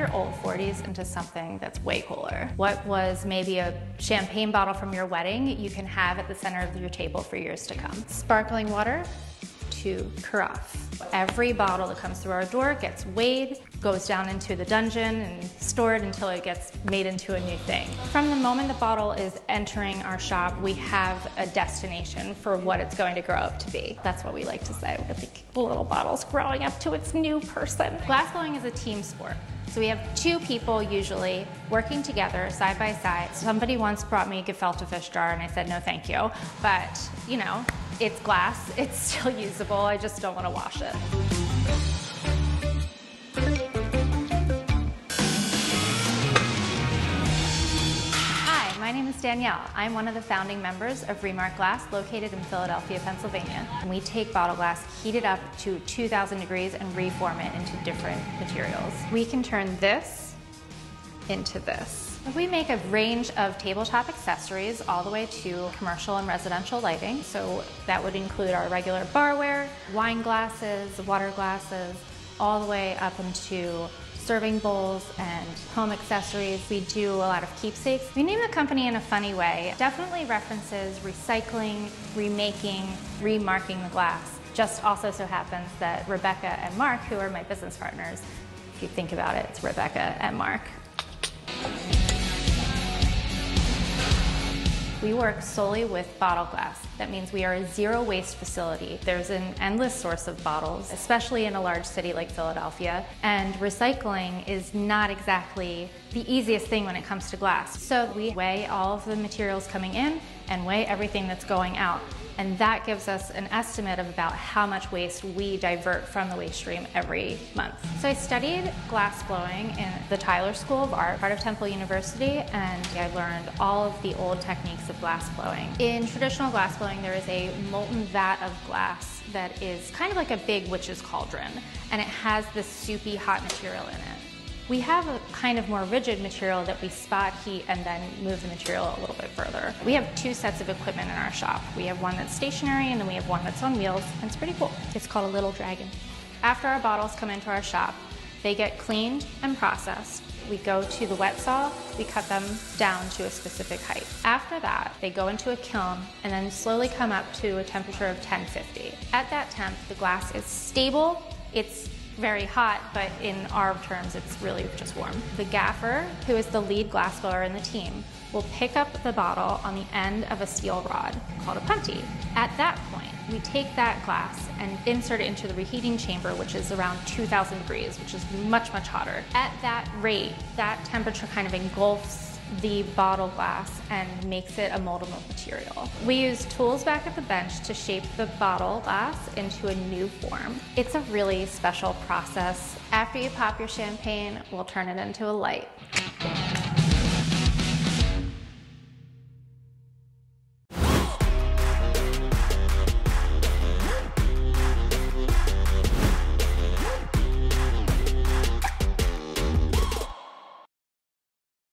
your old 40s into something that's way cooler. What was maybe a champagne bottle from your wedding, you can have at the center of your table for years to come. Sparkling water to carafe. Every bottle that comes through our door gets weighed, goes down into the dungeon and stored until it gets made into a new thing. From the moment the bottle is entering our shop, we have a destination for what it's going to grow up to be. That's what we like to say. I think the little bottle's growing up to its new person. Glassblowing is a team sport. So we have two people usually working together side by side. Somebody once brought me a gefilte fish jar and I said no thank you, but you know, it's glass, it's still usable, I just don't want to wash it. Hi, my name is Danielle. I'm one of the founding members of Remark Glass, located in Philadelphia, Pennsylvania. And we take bottle glass, heat it up to 2,000 degrees, and reform it into different materials. We can turn this into this. We make a range of tabletop accessories all the way to commercial and residential lighting. So that would include our regular barware, wine glasses, water glasses, all the way up into serving bowls and home accessories. We do a lot of keepsakes. We name the company in a funny way. Definitely references recycling, remaking, remarking the glass. Just also so happens that Rebecca and Mark, who are my business partners, if you think about it, it's Rebecca and Mark. We work solely with bottle glass. That means we are a zero waste facility. There's an endless source of bottles, especially in a large city like Philadelphia, and recycling is not exactly the easiest thing when it comes to glass. So we weigh all of the materials coming in and weigh everything that's going out. And that gives us an estimate of about how much waste we divert from the waste stream every month. So I studied glass blowing in the Tyler School of Art, part of Temple University, and I learned all of the old techniques of glass blowing. In traditional glass blowing, there is a molten vat of glass that is kind of like a big witch's cauldron, and it has this soupy hot material in it. We have a kind of more rigid material that we spot heat and then move the material a little bit further. We have two sets of equipment in our shop. We have one that's stationary and then we have one that's on wheels, and it's pretty cool. It's called a little dragon. After our bottles come into our shop, they get cleaned and processed. We go to the wet saw, we cut them down to a specific height. After that, they go into a kiln and then slowly come up to a temperature of 1050. At that temp, the glass is stable, it's very hot, but in our terms, it's really just warm. The gaffer, who is the lead glassblower in the team, will pick up the bottle on the end of a steel rod called a punty. At that point, we take that glass and insert it into the reheating chamber, which is around 2,000 degrees, which is much, much hotter. At that rate, that temperature kind of engulfs the bottle glass and makes it a moldable material. We use tools back at the bench to shape the bottle glass into a new form. It's a really special process. After you pop your champagne, we'll turn it into a light.